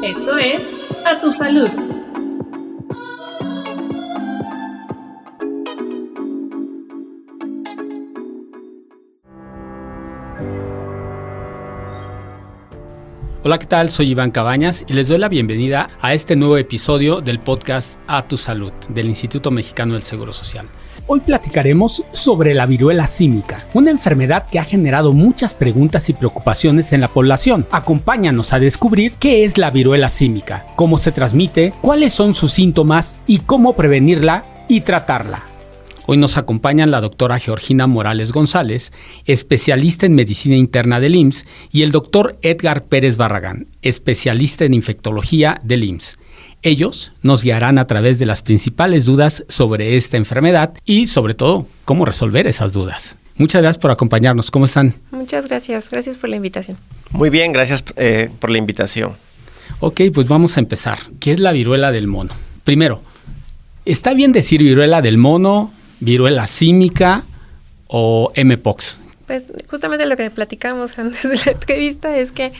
Esto es A Tu Salud. Hola, ¿qué tal? Soy Iván Cabañas y les doy la bienvenida a este nuevo episodio del podcast A Tu Salud del Instituto Mexicano del Seguro Social. Hoy platicaremos sobre la viruela símica, una enfermedad que ha generado muchas preguntas y preocupaciones en la población. Acompáñanos a descubrir qué es la viruela símica, cómo se transmite, cuáles son sus síntomas y cómo prevenirla y tratarla. Hoy nos acompañan la doctora Georgina Morales González, especialista en medicina interna del IMSS, y el doctor Edgar Pérez Barragán, especialista en infectología del IMSS. Ellos nos guiarán a través de las principales dudas sobre esta enfermedad y, sobre todo, cómo resolver esas dudas. Muchas gracias por acompañarnos. ¿Cómo están? Muchas gracias. Gracias por la invitación. Muy bien, gracias por la invitación. Ok, pues vamos a empezar. ¿Qué es la viruela del mono? Primero, ¿está bien decir viruela del mono, viruela símica o mpox? Pues justamente lo que platicamos antes de la entrevista es que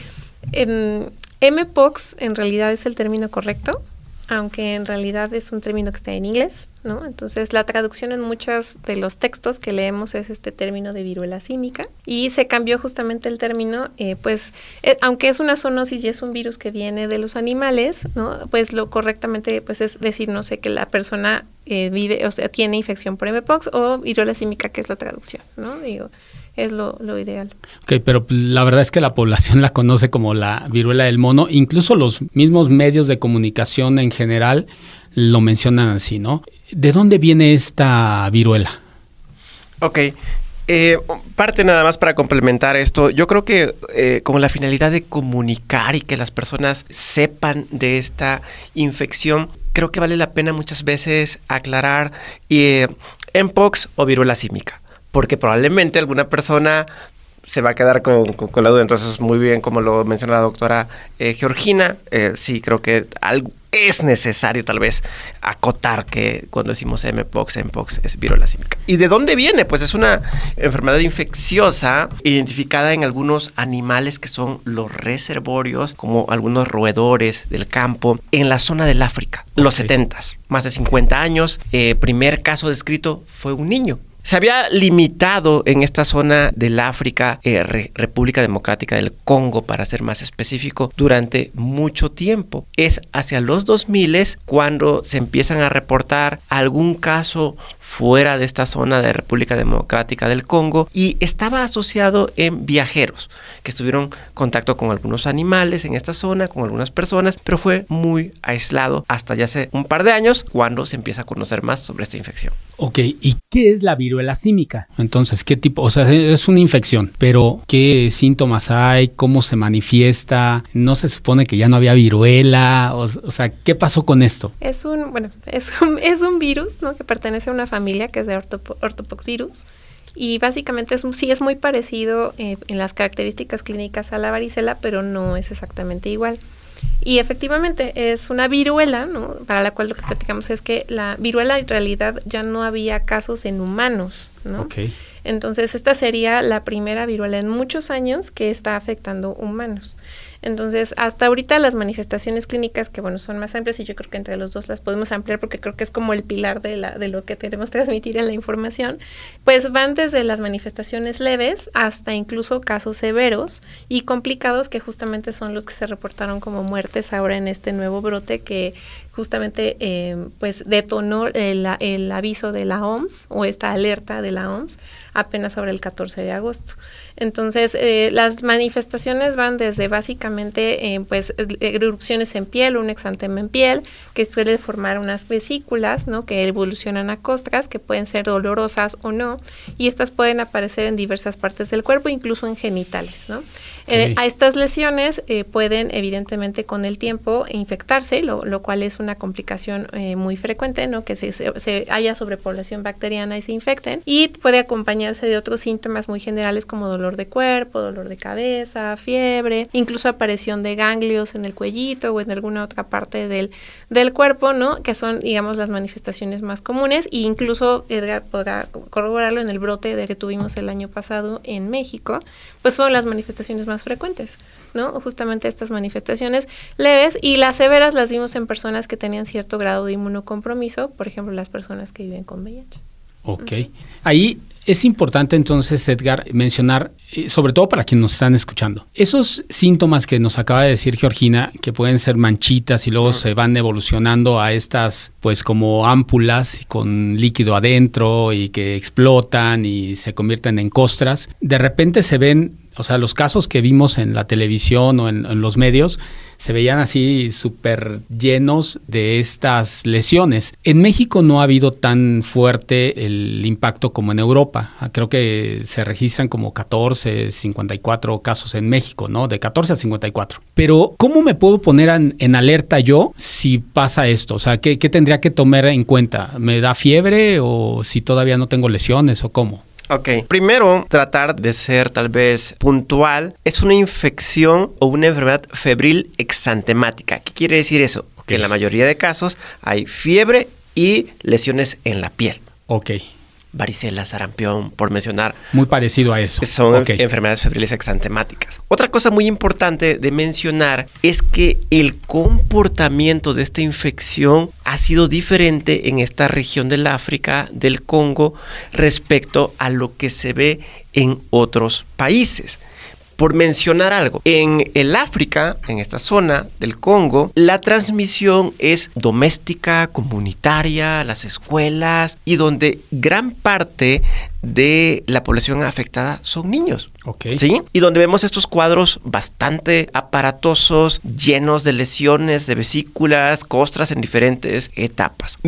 mpox en realidad es el término correcto, aunque en realidad es un término que está en inglés, ¿no? Entonces la traducción en muchos de los textos que leemos es este término de viruela símica, y se cambió justamente el término, aunque es una zoonosis y es un virus que viene de los animales, ¿no? Pues lo correctamente pues es decir, no sé, que la persona vive, o sea, tiene infección por mpox o viruela símica, que es la traducción, ¿no? Digo, es lo ideal. Ok, pero la verdad es que la población la conoce como la viruela del mono. Incluso los mismos medios de comunicación en general lo mencionan así, ¿no? ¿De dónde viene esta viruela? Ok, parte nada más para complementar esto. Yo creo que con la finalidad de comunicar y que las personas sepan de esta infección, creo que vale la pena muchas veces aclarar mpox o viruela símica, porque probablemente alguna persona se va a quedar con la duda. Entonces, muy bien, como lo menciona la doctora Georgina, sí, creo que algo es necesario tal vez acotar que cuando decimos mpox es viruela símica. ¿Y de dónde viene? Pues es una enfermedad infecciosa identificada en algunos animales que son los reservorios, como algunos roedores del campo, en la zona del África, los 70s, más de 50 años. Primer caso descrito fue un niño. Se había limitado en esta zona del África, República Democrática del Congo, para ser más específico, durante mucho tiempo. Es hacia los 2000 cuando se empiezan a reportar algún caso fuera de esta zona de República Democrática del Congo, y estaba asociado en viajeros que estuvieron en contacto con algunos animales en esta zona, con algunas personas, pero fue muy aislado hasta ya hace un par de años cuando se empieza a conocer más sobre esta infección. Ok, ¿y qué es la viruela símica? Entonces, ¿qué tipo? O sea, es una infección, pero ¿qué síntomas hay? ¿Cómo se manifiesta? ¿No se supone que ya no había viruela? O sea, ¿qué pasó con esto? Es un virus, ¿no? Que pertenece a una familia que es de ortopoxvirus. Y básicamente es muy parecido en las características clínicas a la varicela, pero no es exactamente igual. Y efectivamente es una viruela, ¿no? Para la cual lo que platicamos es que la viruela en realidad ya no había casos en humanos, ¿no? Okay. Entonces esta sería la primera viruela en muchos años que está afectando humanos. Entonces, hasta ahorita las manifestaciones clínicas, que bueno, son más amplias, y yo creo que entre los dos las podemos ampliar porque creo que es como el pilar de lo que queremos transmitir en la información, pues van desde las manifestaciones leves hasta incluso casos severos y complicados, que justamente son los que se reportaron como muertes ahora en este nuevo brote que justamente pues detonó el aviso de la OMS, o esta alerta de la OMS, apenas sobre el 14 de agosto. Entonces, las manifestaciones van desde básicamente erupciones en piel, un exantema en piel, que suele formar unas vesículas, ¿no? Que evolucionan a costras, que pueden ser dolorosas o no, y estas pueden aparecer en diversas partes del cuerpo, incluso en genitales, ¿no? Okay. A estas lesiones pueden, evidentemente, con el tiempo infectarse, lo cual es una complicación muy frecuente, ¿no? Que se haya sobrepoblación bacteriana y se infecten, y puede acompañar acompañarse de otros síntomas muy generales como dolor de cuerpo, dolor de cabeza, fiebre, incluso aparición de ganglios en el cuellito o en alguna otra parte del cuerpo, ¿no? Que son, digamos, las manifestaciones más comunes, e incluso Edgar podrá corroborarlo en el brote que tuvimos el año pasado en México, pues fueron las manifestaciones más frecuentes, ¿no? Justamente estas manifestaciones leves, y las severas las vimos en personas que tenían cierto grado de inmunocompromiso, por ejemplo, las personas que viven con VIH. Ok. Ahí es importante entonces, Edgar, mencionar, sobre todo para quienes nos están escuchando, esos síntomas que nos acaba de decir Georgina, que pueden ser manchitas y luego se van evolucionando a estas, pues como ámpulas con líquido adentro y que explotan y se convierten en costras, de repente se ven, o sea, los casos que vimos en la televisión o en los medios, se veían así súper llenos de estas lesiones. En México no ha habido tan fuerte el impacto como en Europa. Creo que se registran como 54 casos en México, ¿no? De 14 a 54. Pero, ¿cómo me puedo poner en alerta yo si pasa esto? O sea, ¿qué tendría que tomar en cuenta? ¿Me da fiebre o si todavía no tengo lesiones o cómo? Ok, primero tratar de ser tal vez puntual. Es una infección o una enfermedad febril exantemática. ¿Qué quiere decir eso? Que en la mayoría de casos hay fiebre y lesiones en la piel. Ok. Varicela, sarampión, por mencionar. Muy parecido a eso. Son enfermedades febriles exantemáticas. Otra cosa muy importante de mencionar es que el comportamiento de esta infección ha sido diferente en esta región del África, del Congo, respecto a lo que se ve en otros países. Por mencionar algo, en el África, en esta zona del Congo, la transmisión es doméstica, comunitaria, las escuelas, y donde gran parte de la población afectada son niños. Okay. ¿Sí? Y donde vemos estos cuadros bastante aparatosos, llenos de lesiones, de vesículas, costras en diferentes etapas.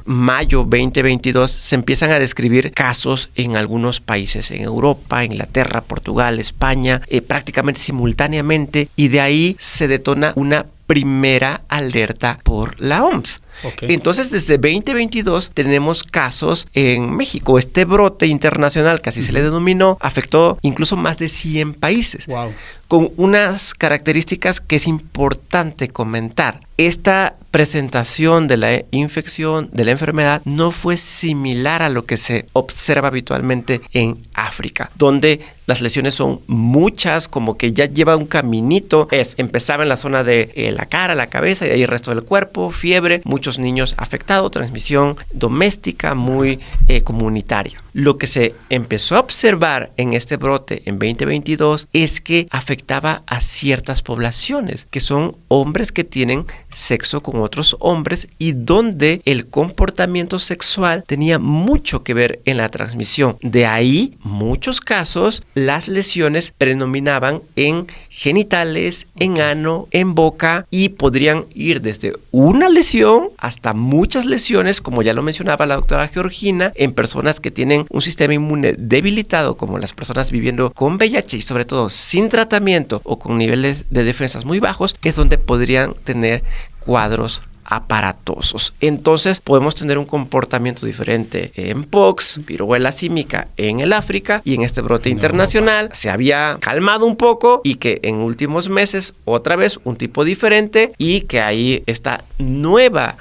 Mayo 2022, se empiezan a describir casos en algunos países, en Europa, Inglaterra, Portugal, España, prácticamente simultáneamente, y de ahí se detona una primera alerta por la OMS. Okay. Entonces, desde 2022 tenemos casos en México. Este brote internacional, que así se le denominó, afectó incluso más de 100 países. Wow. Con unas características que es importante comentar. Esta presentación de la infección, de la enfermedad, no fue similar a lo que se observa habitualmente en África, donde las lesiones son muchas, como que ya lleva un caminito. Empezaba en la zona de la cara, la cabeza, y ahí el resto del cuerpo, fiebre, muchos niños afectados, transmisión doméstica muy comunitaria. Lo que se empezó a observar en este brote en 2022 es que afectaba a ciertas poblaciones, que son hombres que tienen sexo con otros hombres y donde el comportamiento sexual tenía mucho que ver en la transmisión. De ahí, muchos casos, las lesiones predominaban en genitales, en ano, en boca, y podrían ir desde una lesión hasta muchas lesiones, como ya lo mencionaba la doctora Georgina, en personas que tienen un sistema inmune debilitado, como las personas viviendo con VIH y sobre todo sin tratamiento o con niveles de defensas muy bajos, es donde podrían tener cuadros aparatosos. Entonces podemos tener un comportamiento diferente en pox, viruela símica en el África, y en este brote internacional se había calmado un poco, y que en últimos meses otra vez un tipo diferente, y que ahí está nueva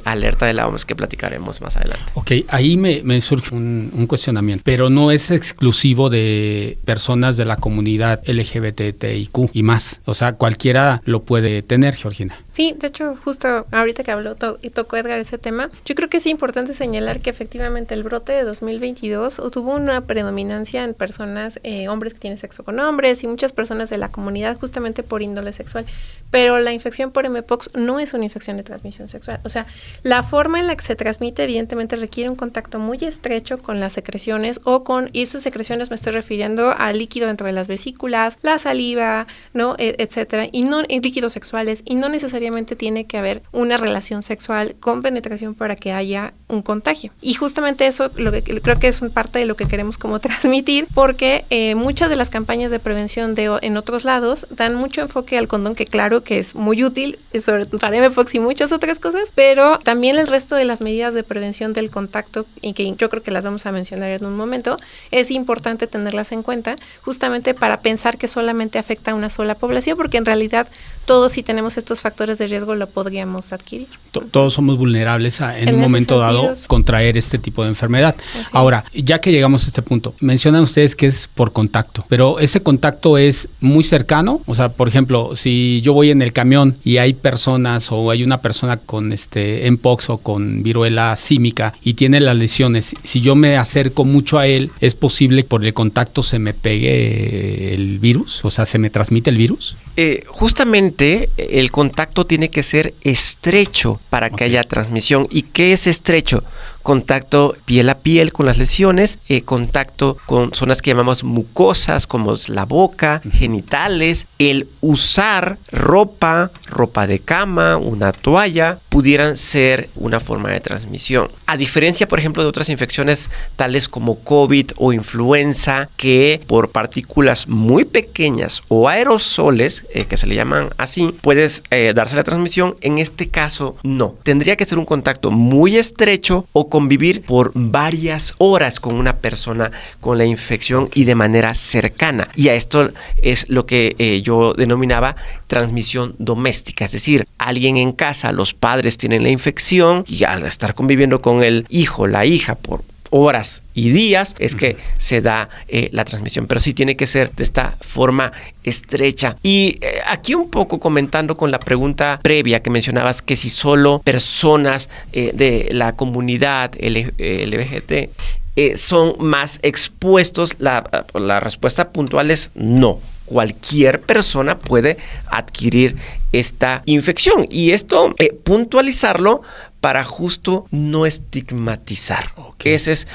alerta de la OMS que platicaremos más adelante. Ok, ahí me surge un cuestionamiento, pero no es exclusivo de personas de la comunidad LGBTIQ y más, o sea, cualquiera lo puede tener, Georgina. Sí, de hecho, justo ahorita que habló y tocó Edgar ese tema, yo creo que es importante señalar que efectivamente el brote de 2022 tuvo una predominancia en personas, hombres que tienen sexo con hombres, y muchas personas de la comunidad justamente por índole sexual, pero la infección por mpox no es una infección de transmisión sexual. O sea, la forma en la que se transmite evidentemente requiere un contacto muy estrecho con las secreciones y sus secreciones me estoy refiriendo al líquido dentro de las vesículas, la saliva, ¿no? Etcétera, y no en líquidos sexuales, y no necesariamente necesariamente tiene que haber una relación sexual con penetración para que haya un contagio. Y justamente eso creo que es parte de lo que queremos como transmitir, porque muchas de las campañas de prevención en otros lados dan mucho enfoque al condón, que claro que es muy útil, sobre todo para MPOX y muchas otras cosas, pero también el resto de las medidas de prevención del contacto, y que yo creo que las vamos a mencionar en un momento, es importante tenerlas en cuenta, justamente para pensar que solamente afecta a una sola población, porque en realidad todos, si tenemos estos factores de riesgo, lo podríamos adquirir. Todos somos vulnerables en un momento dado contraer este tipo de enfermedad. Ahora, ya que llegamos a este punto, mencionan ustedes que es por contacto, pero ese contacto es muy cercano. O sea, por ejemplo, si yo voy en el camión y hay personas o hay una persona con MPOX o con viruela símica y tiene las lesiones, si yo me acerco mucho a él, ¿es posible que por el contacto se me pegue el virus? O sea, ¿se me transmite el virus? Justamente el contacto tiene que ser estrecho para que haya transmisión. ¿Y qué es estrecho? Contacto piel a piel con las lesiones, contacto con zonas que llamamos mucosas, como es la boca, genitales, el usar ropa de cama, una toalla, pudieran ser una forma de transmisión. A diferencia, por ejemplo, de otras infecciones tales como COVID o influenza, que por partículas muy pequeñas o aerosoles, que se le llaman así, puedes darse la transmisión. En este caso, no. Tendría que ser un contacto muy estrecho o convivir por varias horas con una persona con la infección y de manera cercana. Y a esto es lo que yo denominaba transmisión doméstica, es decir, alguien en casa, los padres tienen la infección y al estar conviviendo con el hijo, la hija por horas y días es que se da la transmisión, pero sí tiene que ser de esta forma estrecha. Y aquí un poco comentando con la pregunta previa que mencionabas, que si solo personas de la comunidad LGBT son más expuestos, la respuesta puntual es no. Cualquier persona puede adquirir esta infección, y esto puntualizarlo para justo no estigmatizar. Ese es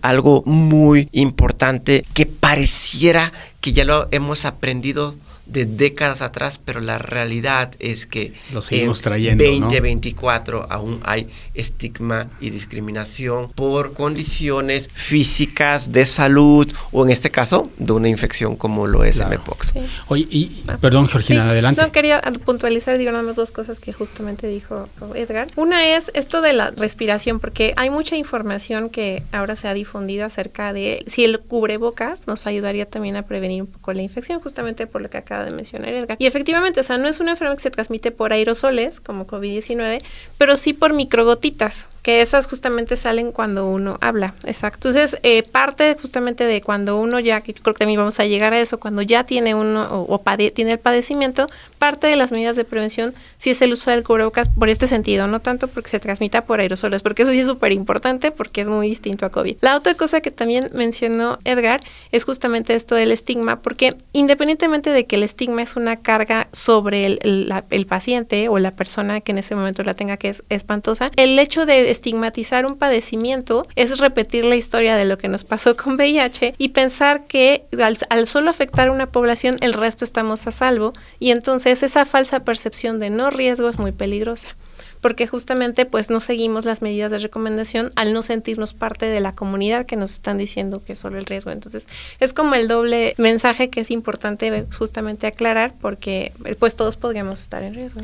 algo muy importante que pareciera que ya lo hemos aprendido de décadas atrás, pero la realidad es que lo seguimos trayendo, 2024 ¿no? Aún hay estigma y discriminación por condiciones físicas de salud, o en este caso de una infección como lo es MPOX. Sí. Oye, perdón, Georgina, adelante. No, quería puntualizar, nada más dos cosas que justamente dijo Edgar. Una es esto de la respiración, porque hay mucha información que ahora se ha difundido acerca de si el cubrebocas nos ayudaría también a prevenir un poco la infección, justamente por lo que acaba de mencionar Edgar. Y efectivamente, o sea, no es una enfermedad que se transmite por aerosoles, como COVID-19, pero sí por microgotitas, que esas justamente salen cuando uno habla. Exacto. Entonces, parte justamente de cuando uno ya, que creo que también vamos a llegar a eso, cuando ya tiene uno tiene el padecimiento, parte de las medidas de prevención sí es el uso del cubrebocas por este sentido, no tanto porque se transmita por aerosoles, porque eso sí es súper importante, porque es muy distinto a COVID. La otra cosa que también mencionó Edgar es justamente esto del estigma, porque independientemente de que el estigma es una carga sobre el paciente o la persona que en ese momento la tenga, que es espantosa, el hecho de estigmatizar un padecimiento es repetir la historia de lo que nos pasó con VIH y pensar que al solo afectar a una población, el resto estamos a salvo, y entonces esa falsa percepción de no riesgo es muy peligrosa, porque justamente pues no seguimos las medidas de recomendación al no sentirnos parte de la comunidad que nos están diciendo que es solo el riesgo. Entonces es como el doble mensaje que es importante justamente aclarar, porque pues todos podríamos estar en riesgo.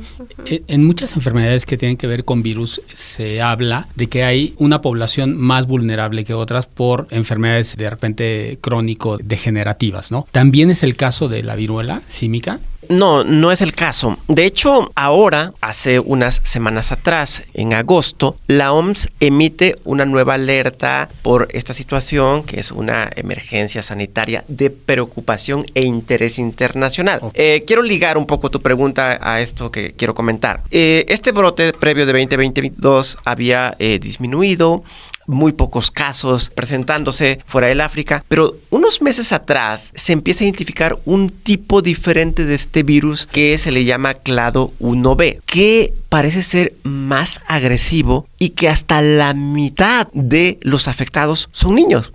En muchas enfermedades que tienen que ver con virus se habla de que hay una población más vulnerable que otras por enfermedades de repente crónico-degenerativas, ¿no? ¿También es el caso de la viruela símica? No, no es el caso. De hecho, ahora, hace unas semanas atrás, en agosto, la OMS emite una nueva alerta por esta situación, que es una emergencia sanitaria de preocupación e interés internacional. Quiero ligar un poco tu pregunta a esto que quiero comentar. Este brote previo de 2022 había disminuido, muy pocos casos presentándose fuera del África, pero unos meses atrás se empieza a identificar un tipo diferente de este virus que se le llama clado 1B, que parece ser más agresivo y que hasta la mitad de los afectados son niños.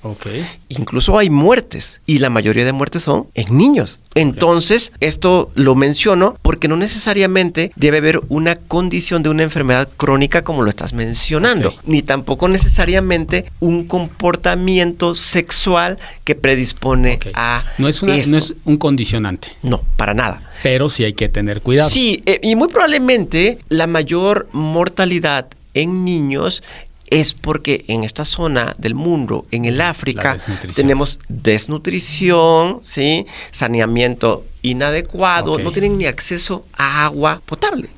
Ok. Incluso hay muertes, y la mayoría de muertes son en niños. Entonces, esto lo menciono porque no necesariamente debe haber una condición de una enfermedad crónica como lo estás mencionando, ni tampoco necesariamente un comportamiento sexual que predispone a no es un condicionante. No, para nada. Pero sí hay que tener cuidado. Sí, y muy probablemente la mayor mortalidad en niños es porque en esta zona del mundo, en el África, tenemos desnutrición, ¿sí? Saneamiento inadecuado, no tienen ni acceso a agua potable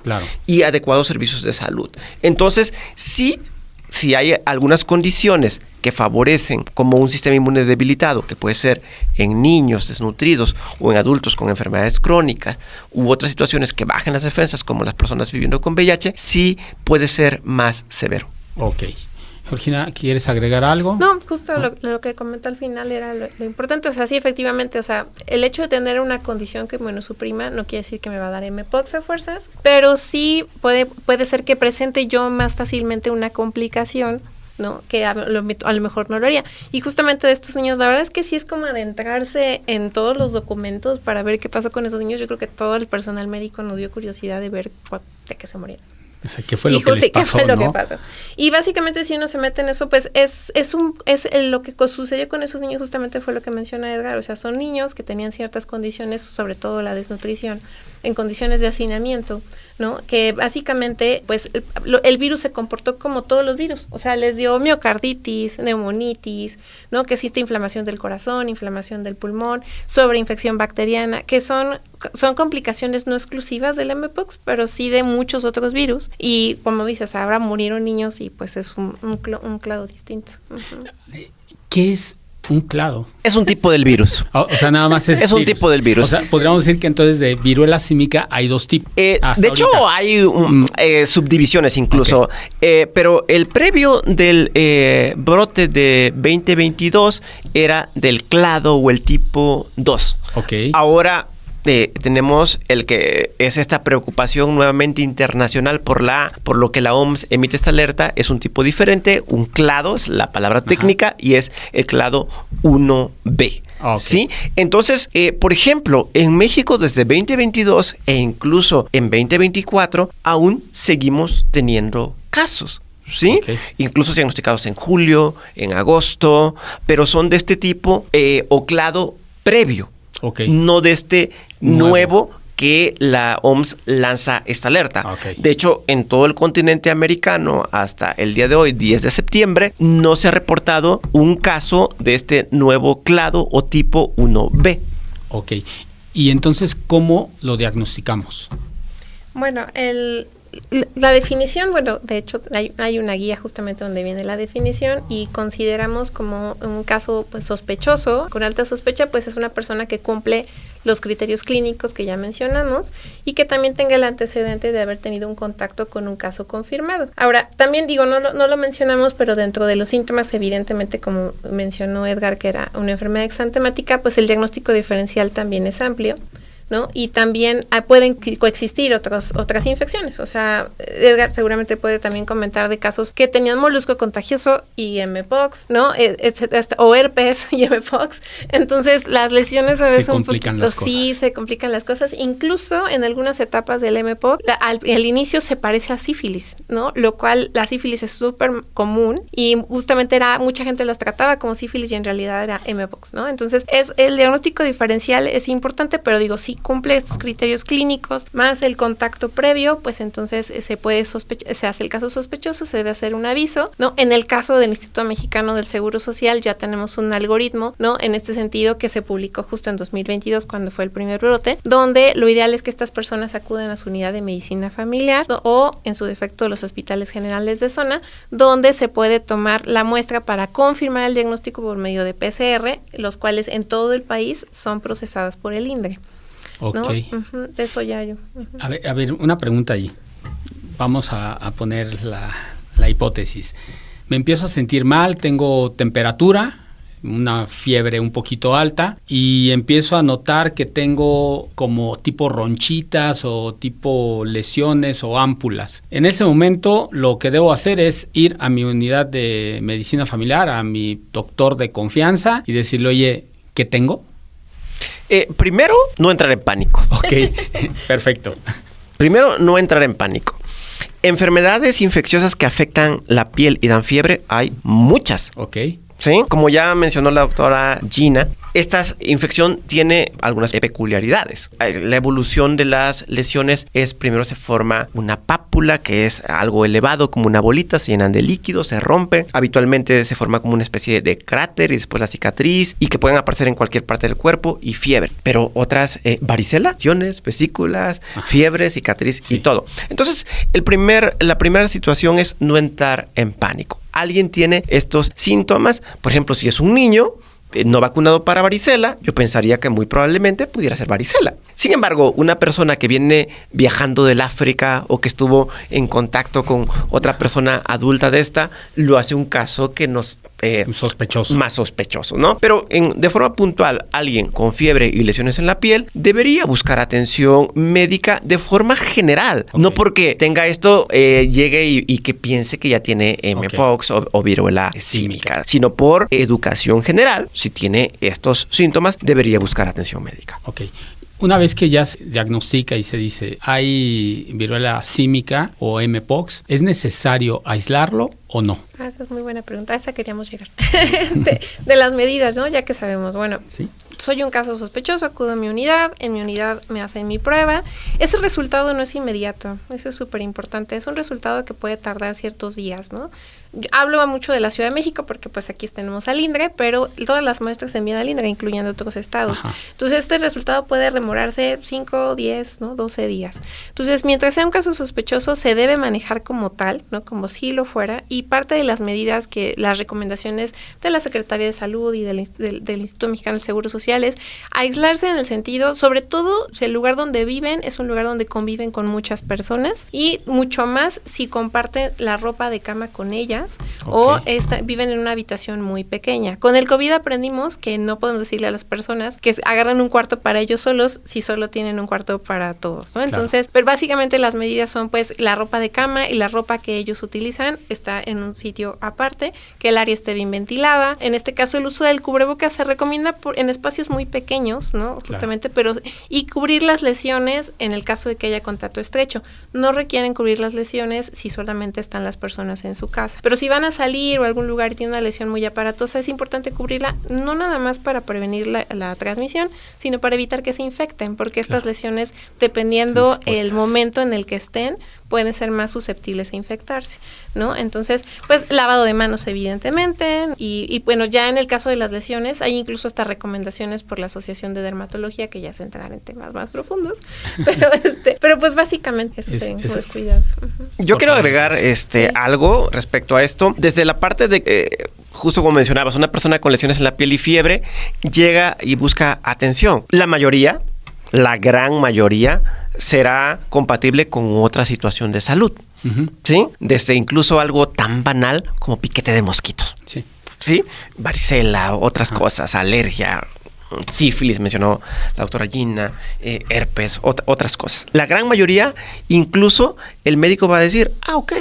y adecuados servicios de salud. Entonces, sí hay algunas condiciones que favorecen como un sistema inmune debilitado, que puede ser en niños desnutridos o en adultos con enfermedades crónicas u otras situaciones que bajen las defensas, como las personas viviendo con VIH, sí puede ser más severo. Ok. Georgina, ¿quieres agregar algo? No, justo lo que comentó al final era lo importante. O sea, sí, efectivamente, o sea, el hecho de tener una condición que inmunosuprima no quiere decir que me va a dar mpox a fuerzas, pero sí puede ser que presente yo más fácilmente una complicación, ¿no? Que a lo mejor no lo haría. Y justamente de estos niños, la verdad es que sí es como adentrarse en todos los documentos para ver qué pasó con esos niños. Yo creo que todo el personal médico nos dio curiosidad de ver de qué se murieron. O sea, ¿qué fue lo que les pasó, ¿qué fue lo que pasó? Y básicamente si uno se mete en eso, pues lo que sucedió con esos niños justamente fue lo que menciona Edgar. O sea, son niños que tenían ciertas condiciones, sobre todo la desnutrición, en condiciones de hacinamiento, ¿no? Que básicamente, pues, el virus se comportó como todos los virus. O sea, les dio miocarditis, neumonitis, ¿no? Que existe inflamación del corazón, inflamación del pulmón, sobreinfección bacteriana, que son complicaciones no exclusivas del mpox, pero sí de muchos otros virus. Y como dices, ahora murieron niños y pues es un clado distinto. Uh-huh. ¿Qué es un clado? Es un tipo del virus. O sea, nada más es un tipo del virus. O sea, podríamos decir que entonces de viruela símica hay dos tipos. De hecho, hay subdivisiones incluso. Pero el previo del brote de 2022 era del clado o el tipo 2. Ahora tenemos el que es esta preocupación nuevamente internacional por lo que la OMS emite esta alerta. Es un tipo diferente, un clado, es la palabra técnica, y es el clado 1B. ¿Sí? Entonces, por ejemplo, en México desde 2022 e incluso en 2024 aún seguimos teniendo casos. ¿Sí? Incluso diagnosticados en julio, en agosto, pero son de este tipo o clado previo. No de este nuevo que la OMS lanza esta alerta. De hecho, en todo el continente americano, hasta el día de hoy, 10 de septiembre, no se ha reportado un caso de este nuevo clado o tipo 1B. Y entonces, ¿cómo lo diagnosticamos? Bueno, la definición, de hecho hay una guía justamente donde viene la definición y consideramos como un caso pues sospechoso, con alta sospecha, pues es una persona que cumple los criterios clínicos que ya mencionamos y que también tenga el antecedente de haber tenido un contacto con un caso confirmado. Ahora, también digo, no lo mencionamos, pero dentro de los síntomas, evidentemente, como mencionó Edgar, que era una enfermedad exantemática, pues el diagnóstico diferencial también es amplio, ¿no? Y también pueden coexistir otras infecciones. O sea, Edgar seguramente puede también comentar de casos que tenían molusco contagioso y mpox, ¿no? O herpes y mpox. Entonces, las lesiones a veces un poquito se complican las cosas. Incluso en algunas etapas del mpox, al inicio se parece a sífilis, ¿no? Lo cual la sífilis es súper común y justamente mucha gente las trataba como sífilis y en realidad era mpox, ¿no? Entonces, el diagnóstico diferencial es importante, pero digo, sí cumple estos criterios clínicos más el contacto previo, pues entonces se hace el caso sospechoso, se debe hacer un aviso, ¿no? En el caso del Instituto Mexicano del Seguro Social ya tenemos un algoritmo, ¿no? En este sentido que se publicó justo en 2022 cuando fue el primer brote, donde lo ideal es que estas personas acuden a su unidad de medicina familiar o en su defecto los hospitales generales de zona, donde se puede tomar la muestra para confirmar el diagnóstico por medio de PCR, los cuales en todo el país son procesadas por el INDRE. ¿No? De eso ya yo. A ver, una pregunta ahí. Vamos a poner la hipótesis. Me empiezo a sentir mal, tengo temperatura, una fiebre un poquito alta y empiezo a notar que tengo como tipo ronchitas o tipo lesiones o ámpulas. En ese momento lo que debo hacer es ir a mi unidad de medicina familiar, a mi doctor de confianza y decirle, oye, ¿qué tengo? Primero, no entrar en pánico. Ok, perfecto. Primero, no entrar en pánico. Enfermedades infecciosas que afectan la piel y dan fiebre, hay muchas. Ok. ¿Sí? Como ya mencionó la doctora Gina, esta infección tiene algunas peculiaridades. La evolución de las lesiones es, primero se forma una pápula, que es algo elevado, como una bolita, se llenan de líquido, se rompe. Habitualmente se forma como una especie de cráter y después la cicatriz, y que pueden aparecer en cualquier parte del cuerpo, y fiebre. Pero otras, varicela, lesiones, vesículas, fiebre, cicatriz y todo. Entonces, la primera situación es no entrar en pánico. Alguien tiene estos síntomas, por ejemplo, si es un niño no vacunado para varicela, yo pensaría que muy probablemente pudiera ser varicela. Sin embargo, una persona que viene viajando del África o que estuvo en contacto con otra persona adulta de esta, lo hace un caso que nos... sospechoso. Más sospechoso, ¿no? Pero de forma puntual, alguien con fiebre y lesiones en la piel debería buscar atención médica de forma general. Okay. No porque tenga esto, llegue y que piense que ya tiene mpox o viruela símica, sino por educación general. Si tiene estos síntomas, debería buscar atención médica. Ok. Una vez que ya se diagnostica y se dice hay viruela símica o mpox, ¿es necesario aislarlo o no? Esa es muy buena pregunta. A esa queríamos llegar. De las medidas, ¿no? Ya que sabemos, bueno, ¿sí? Soy un caso sospechoso, acudo a mi unidad, en mi unidad me hacen mi prueba. Ese resultado no es inmediato, eso es súper importante. Es un resultado que puede tardar ciertos días, ¿no? Yo hablo mucho de la Ciudad de México porque pues aquí tenemos al INDRE, pero todas las muestras se envían al INDRE, incluyendo otros estados. Ajá. Entonces, este resultado puede demorarse 5, 10, ¿no? 12 días. Entonces, mientras sea un caso sospechoso, se debe manejar como tal, ¿no? Como si lo fuera, y parte de las medidas las recomendaciones de la Secretaría de Salud y del Instituto Mexicano del Seguro Social es aislarse en el sentido, sobre todo, si el lugar donde viven es un lugar donde conviven con muchas personas y mucho más si comparten la ropa de cama con ellas o viven en una habitación muy pequeña. Con el COVID aprendimos que no podemos decirle a las personas que agarran un cuarto para ellos solos si solo tienen un cuarto para todos, ¿no? Entonces, pero básicamente las medidas son pues la ropa de cama y la ropa que ellos utilizan está en un sitio aparte, que el área esté bien ventilada. En este caso, el uso del cubrebocas se recomienda en espacios muy pequeños, ¿no? Justamente, y cubrir las lesiones en el caso de que haya contacto estrecho. No requieren cubrir las lesiones si solamente están las personas en su casa. Pero si van a salir o a algún lugar y tienen una lesión muy aparatosa, es importante cubrirla, no nada más para prevenir la transmisión, sino para evitar que se infecten, porque estas lesiones, dependiendo el momento en el que estén, pueden ser más susceptibles a infectarse, ¿no? Entonces, pues lavado de manos evidentemente y bueno, ya en el caso de las lesiones hay incluso hasta recomendaciones por la Asociación de Dermatología que ya se entrarán en temas más profundos, pero pues básicamente esos serían los cuidados. Yo quiero agregar algo respecto a esto, desde la parte de justo como mencionabas, una persona con lesiones en la piel y fiebre llega y busca atención. La gran mayoría será compatible con otra situación de salud, ¿sí? Desde incluso algo tan banal como piquete de mosquitos, ¿sí? Varicela, otras cosas, alergia, sífilis, mencionó la doctora Gina, herpes, otras cosas. La gran mayoría, incluso el médico va a decir,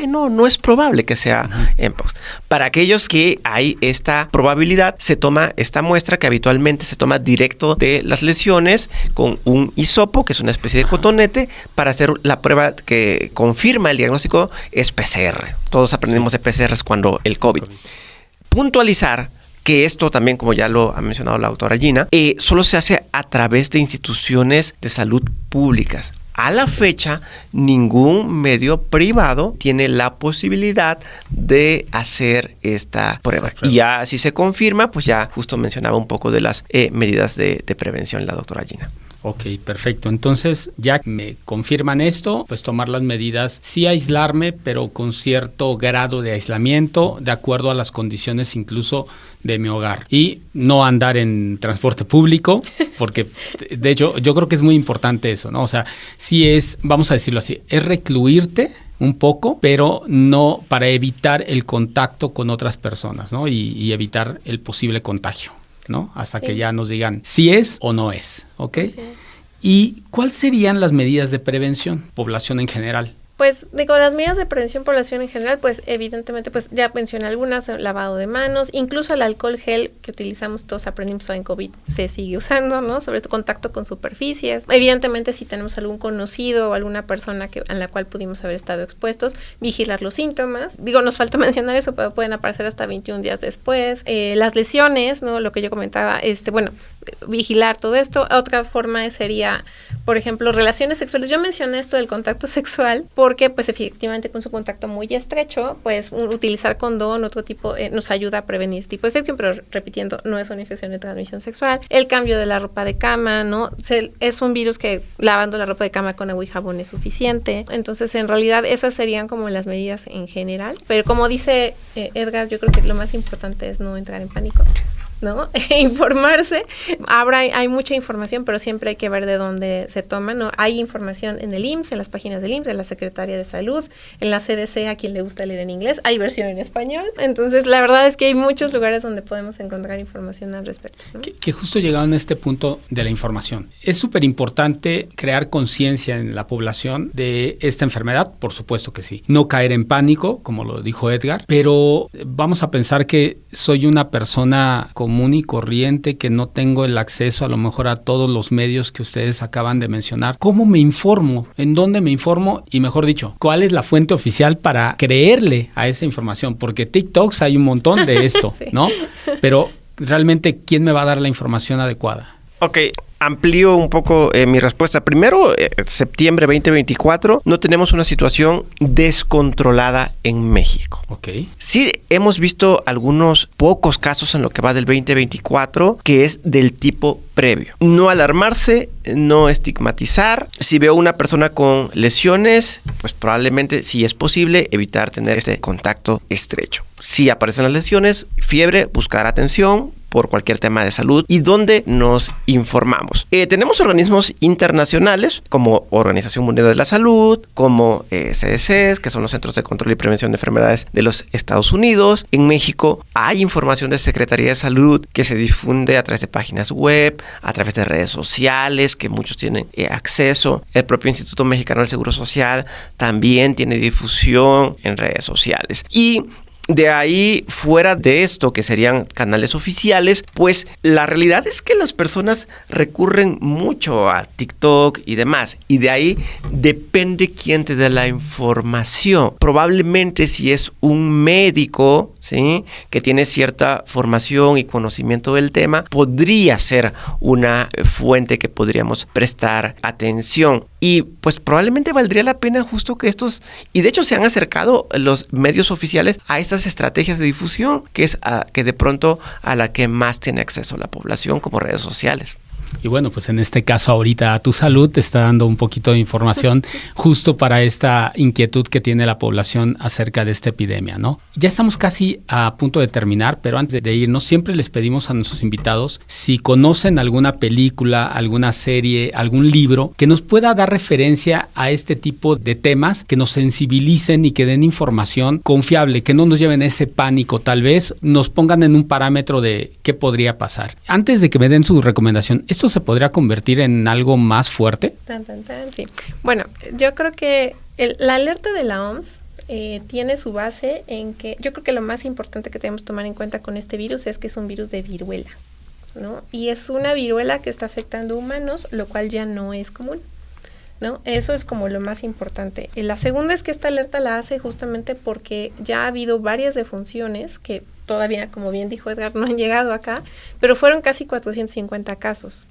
no es probable que sea mpox. Para aquellos que hay esta probabilidad, se toma esta muestra que habitualmente se toma directo de las lesiones con un hisopo, que es una especie de cotonete, para hacer la prueba que confirma el diagnóstico, es PCR. Todos aprendimos de PCRs cuando el COVID. Puntualizar que esto también, como ya lo ha mencionado la doctora Gina, solo se hace a través de instituciones de salud públicas. A la fecha, ningún medio privado tiene la posibilidad de hacer esta prueba. Y ya si se confirma, pues ya justo mencionaba un poco de las medidas de prevención la doctora Gina. Ok, perfecto. Entonces, ya me confirman esto, pues tomar las medidas, sí aislarme, pero con cierto grado de aislamiento, de acuerdo a las condiciones incluso de mi hogar. Y no andar en transporte público, porque de hecho yo creo que es muy importante eso, ¿no? O sea, sí es, vamos a decirlo así, es recluirte un poco, pero no para evitar el contacto con otras personas, ¿no? Y evitar el posible contagio, ¿no? Hasta que ya nos digan si es o no es, ¿ok? Sí. ¿Y cuáles serían las medidas de prevención? Población en general. Pues digo, las medidas de prevención población en general, pues evidentemente, pues ya mencioné algunas, lavado de manos, incluso el alcohol gel que utilizamos todos, aprendimos en COVID, se sigue usando, ¿no? Sobre todo contacto con superficies. Evidentemente, si tenemos algún conocido o alguna persona en la cual pudimos haber estado expuestos, vigilar los síntomas. Digo, nos falta mencionar eso, pero pueden aparecer hasta 21 días después. Las lesiones, ¿no? Lo que yo comentaba, bueno, vigilar todo esto. Otra forma sería, por ejemplo, relaciones sexuales. Yo mencioné esto del contacto sexual porque pues efectivamente con su contacto muy estrecho, pues utilizar condón, otro tipo, nos ayuda a prevenir este tipo de infección, pero repitiendo, no es una infección de transmisión sexual. El cambio de la ropa de cama, ¿no? Es un virus que lavando la ropa de cama con agua y jabón es suficiente. Entonces, en realidad, esas serían como las medidas en general. Pero como dice Edgar, yo creo que lo más importante es no entrar en pánico, ¿no? Informarse. Ahora hay mucha información, pero siempre hay que ver de dónde se toma, ¿no? Hay información en el IMSS, en las páginas del IMSS, de la Secretaría de Salud, en la CDC, a quien le gusta leer en inglés, hay versión en español. Entonces, la verdad es que hay muchos lugares donde podemos encontrar información al respecto, ¿no? Que justo llegaron a este punto de la información. Es súper importante crear conciencia en la población de esta enfermedad, por supuesto que sí. No caer en pánico, como lo dijo Edgar, pero vamos a pensar que soy una persona común y corriente, que no tengo el acceso a lo mejor a todos los medios que ustedes acaban de mencionar. ¿Cómo me informo? ¿En dónde me informo? Y mejor dicho, ¿cuál es la fuente oficial para creerle a esa información? Porque TikToks hay un montón de esto, sí, ¿no? Pero realmente, ¿quién me va a dar la información adecuada? Ok, amplío un poco mi respuesta. Primero, septiembre 2024, no tenemos una situación descontrolada en México. Ok. Sí hemos visto algunos pocos casos en lo que va del 2024, que es del tipo previo. No alarmarse, no estigmatizar. Si veo una persona con lesiones, pues probablemente, si es posible, evitar tener este contacto estrecho. Si aparecen las lesiones, fiebre, buscar atención por cualquier tema de salud y donde nos informamos. Tenemos organismos internacionales como Organización Mundial de la Salud, como CDC, que son los Centros de Control y Prevención de Enfermedades de los Estados Unidos. En México hay información de Secretaría de Salud que se difunde a través de páginas web, a través de redes sociales, que muchos tienen acceso. El propio Instituto Mexicano del Seguro Social también tiene difusión en redes sociales. Y de ahí, fuera de esto, que serían canales oficiales, pues la realidad es que las personas recurren mucho a TikTok y demás. Y de ahí depende quién te dé la información. Probablemente si es un médico, ¿sí?, que tiene cierta formación y conocimiento del tema, podría ser una fuente que podríamos prestar atención. Y pues probablemente valdría la pena justo que estos, y de hecho se han acercado los medios oficiales a esas estrategias de difusión, que es que de pronto a la que más tiene acceso la población, como redes sociales. Y bueno, pues en este caso ahorita A Tu Salud te está dando un poquito de información justo para esta inquietud que tiene la población acerca de esta epidemia, ¿no? Ya estamos casi a punto de terminar, pero antes de irnos siempre les pedimos a nuestros invitados si conocen alguna película, alguna serie, algún libro que nos pueda dar referencia a este tipo de temas, que nos sensibilicen y que den información confiable, que no nos lleven a ese pánico, tal vez nos pongan en un parámetro de qué podría pasar. Antes de que me den su recomendación, ¿esto se podría convertir en algo más fuerte? Sí. Bueno, yo creo que la alerta de la OMS tiene su base en que yo creo que lo más importante que tenemos que tomar en cuenta con este virus es que es un virus de viruela, ¿no? Y es una viruela que está afectando humanos, lo cual ya no es común, ¿no? Eso es como lo más importante. La segunda es que esta alerta la hace justamente porque ya ha habido varias defunciones que todavía, como bien dijo Edgar, no han llegado acá, pero fueron casi 450 casos.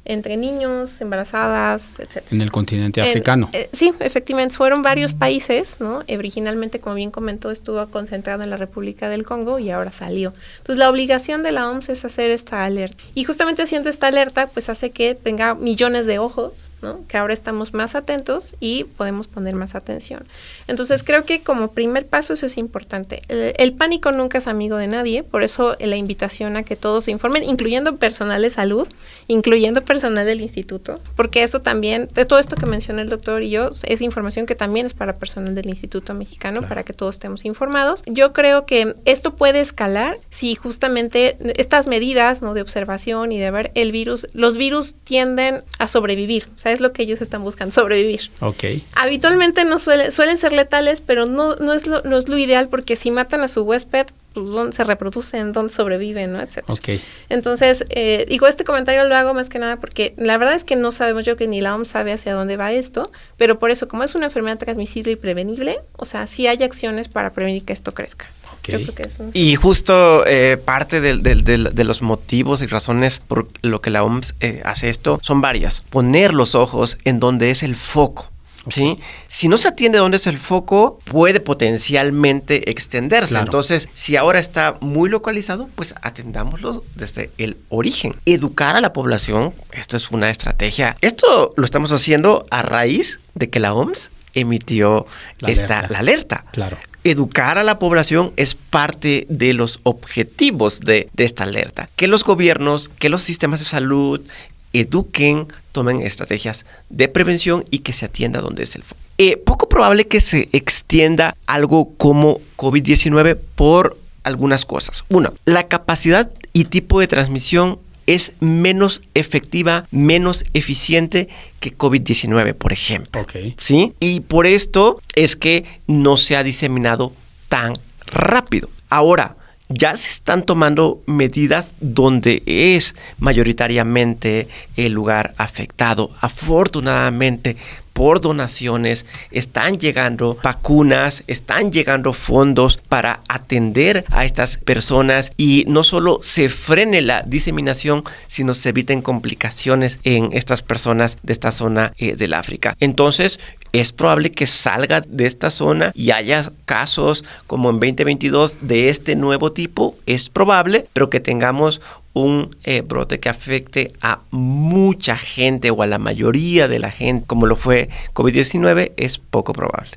Entre niños, embarazadas, etc. En el continente africano. Sí, efectivamente, fueron varios países, ¿no? Originalmente, como bien comentó, estuvo concentrado en la República del Congo y ahora salió. Entonces, la obligación de la OMS es hacer esta alerta. Y justamente haciendo esta alerta, pues hace que tenga millones de ojos ¿no? Que ahora estamos más atentos y podemos poner más atención. Entonces creo que como primer paso eso es importante. El pánico nunca es amigo de nadie, por eso la invitación a que todos se informen, incluyendo personal de salud, incluyendo personal del instituto, porque esto también, de todo esto que mencionó el doctor y yo, es información que también es para personal del Instituto Mexicano, para que todos estemos informados. Yo creo que esto puede escalar si justamente estas medidas, ¿no?, de observación y de ver el virus, los virus tienden a sobrevivir, o sea, es lo que ellos están buscando, sobrevivir. Okay. Habitualmente no suelen ser letales, pero no es lo ideal, porque si matan a su huésped, pues dónde se reproducen, dónde sobreviven, ¿no?, etcétera. Okay. Entonces, digo, este comentario lo hago más que nada porque la verdad es que no sabemos, yo creo que ni la OMS sabe hacia dónde va esto, pero por eso, como es una enfermedad transmisible y prevenible, o sea, sí hay acciones para prevenir que esto crezca. Okay. Yo creo que eso. Y justo parte de los motivos y razones por lo que la OMS hace esto son varias. Poner los ojos en donde es el foco. ¿Sí? Si no se atiende dónde es el foco, puede potencialmente extenderse. Claro. Entonces, si ahora está muy localizado, pues atendámoslo desde el origen. Educar a la población, esto es una estrategia. Esto lo estamos haciendo a raíz de que la OMS emitió la alerta. Claro. Educar a la población es parte de los objetivos de esta alerta. Que los gobiernos, que los sistemas de salud eduquen, tomen estrategias de prevención y que se atienda donde es el foco. Poco probable que se extienda algo como COVID-19 por algunas cosas. Una, la capacidad y tipo de transmisión es menos efectiva, menos eficiente que COVID-19, por ejemplo. Okay. ¿Sí? Y por esto es que no se ha diseminado tan rápido. Ahora, ya se están tomando medidas donde es mayoritariamente el lugar afectado. Afortunadamente, por donaciones, están llegando vacunas, están llegando fondos para atender a estas personas y no solo se frene la diseminación, sino se eviten complicaciones en estas personas de esta zona del África. Entonces, es probable que salga de esta zona y haya casos como en 2022 de este nuevo tipo. Es probable, pero que tengamos un brote que afecte a mucha gente o a la mayoría de la gente, como lo fue COVID-19, es poco probable.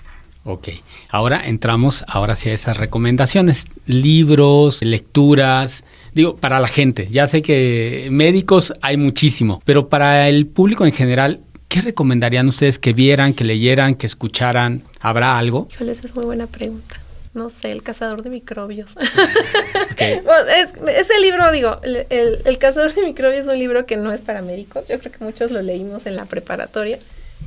Ok, ahora entramos sí a esas recomendaciones, libros, lecturas, digo, para la gente. Ya sé que médicos hay muchísimo, pero para el público en general, ¿qué recomendarían ustedes que vieran, que leyeran, que escucharan? ¿Habrá algo? Híjole, esa es muy buena pregunta. No sé, El cazador de microbios. Okay. Ese libro, digo, el cazador de microbios es un libro que no es para médicos. Yo creo que muchos lo leímos en la preparatoria.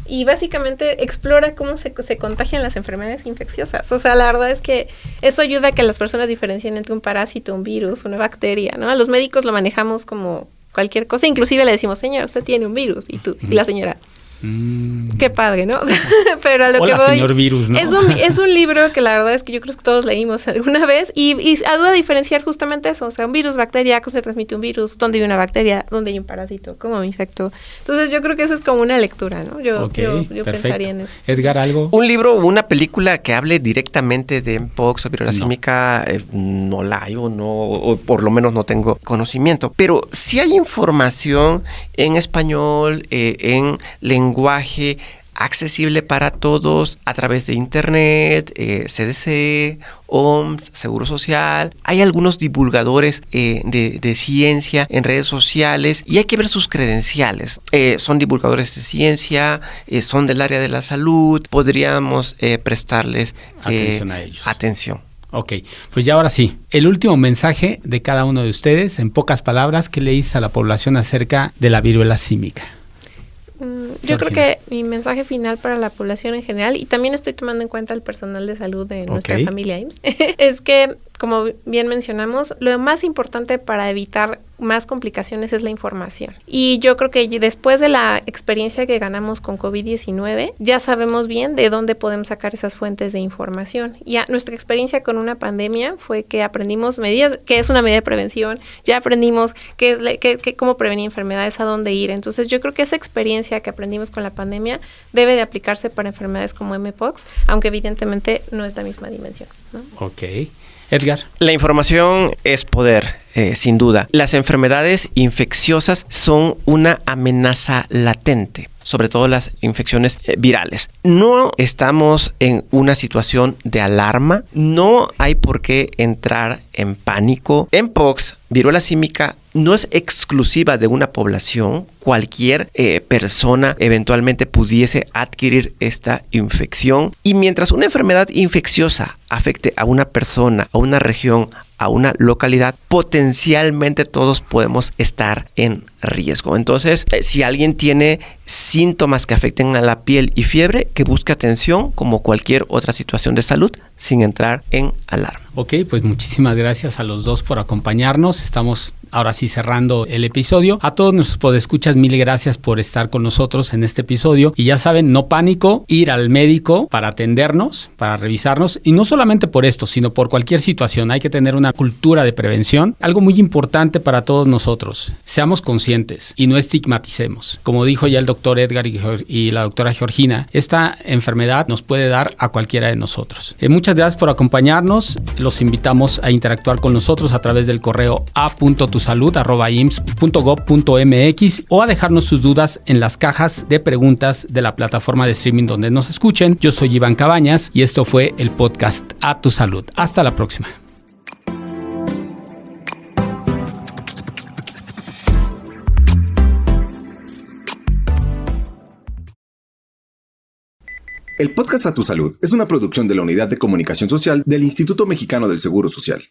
Y básicamente explora cómo se contagian las enfermedades infecciosas. O sea, la verdad es que eso ayuda a que las personas diferencien entre un parásito, un virus, una bacteria, ¿no? A los médicos lo manejamos como cualquier cosa. Inclusive le decimos, señora, usted tiene un virus. Y la señora... Qué padre, ¿no? Pero a lo Hola, que voy, señor virus, ¿no? es un libro que la verdad es que yo creo que todos leímos alguna vez y ayuda a diferenciar justamente eso, o sea, un virus, bacteria, cómo se transmite un virus, dónde hay una bacteria, dónde hay un parásito, cómo me infectó. Entonces yo creo que eso es como una lectura, ¿no? Yo pensaría en eso. Edgar, ¿algo? Un libro o una película que hable directamente de Mpox o viruela símica, no la hay o por lo menos no tengo conocimiento. Pero sí hay información en español, en lenguaje accesible para todos a través de internet, CDC, OMS, Seguro Social. Hay algunos divulgadores de ciencia en redes sociales y hay que ver sus credenciales. Son divulgadores de ciencia, son del área de la salud. Podríamos prestarles atención a ellos. Atención. Ok, pues ya ahora sí, el último mensaje de cada uno de ustedes, en pocas palabras, ¿qué le dice a la población acerca de la viruela símica? Yo creo que mi mensaje final para la población en general, y también estoy tomando en cuenta el personal de salud de nuestra familia, es que, como bien mencionamos, lo más importante para evitar más complicaciones es la información. Y yo creo que después de la experiencia que ganamos con COVID-19, ya sabemos bien de dónde podemos sacar esas fuentes de información. Ya nuestra experiencia con una pandemia fue que aprendimos medidas, que es una medida de prevención, ya aprendimos cómo prevenir enfermedades, a dónde ir. Entonces yo creo que esa experiencia que aprendimos con la pandemia debe de aplicarse para enfermedades como Mpox, aunque evidentemente no es la misma dimensión, ¿no? Ok. Edgar. La información es poder, sin duda. Las enfermedades infecciosas son una amenaza latente. sobre todo las infecciones virales. No estamos en una situación de alarma, no hay por qué entrar en pánico. Mpox, viruela símica, no es exclusiva de una población. Cualquier persona eventualmente pudiese adquirir esta infección. Y mientras una enfermedad infecciosa afecte a una persona, a una región, a una localidad, potencialmente todos podemos estar en riesgo. Entonces, si alguien tiene síntomas que afecten a la piel y fiebre, que busque atención como cualquier otra situación de salud sin entrar en alarma. Ok, pues muchísimas gracias a los dos por acompañarnos. Estamos ahora sí cerrando el episodio. A todos nuestros podescuchas, mil gracias por estar con nosotros en este episodio. Y ya saben, no pánico, ir al médico para atendernos, para revisarnos. Y no solamente por esto, sino por cualquier situación. Hay que tener una cultura de prevención. Algo muy importante para todos nosotros. Seamos conscientes y no estigmaticemos. Como dijo ya el doctor Edgar y la doctora Georgina, esta enfermedad nos puede dar a cualquiera de nosotros. Muchas gracias por acompañarnos. Los invitamos a interactuar con nosotros a través del correo a.tusalud@ims.gov.mx o a dejarnos sus dudas en las cajas de preguntas de la plataforma de streaming donde nos escuchen. Yo soy Iván Cabañas y esto fue el podcast A Tu Salud. Hasta la próxima. El podcast A Tu Salud es una producción de la Unidad de Comunicación Social del Instituto Mexicano del Seguro Social.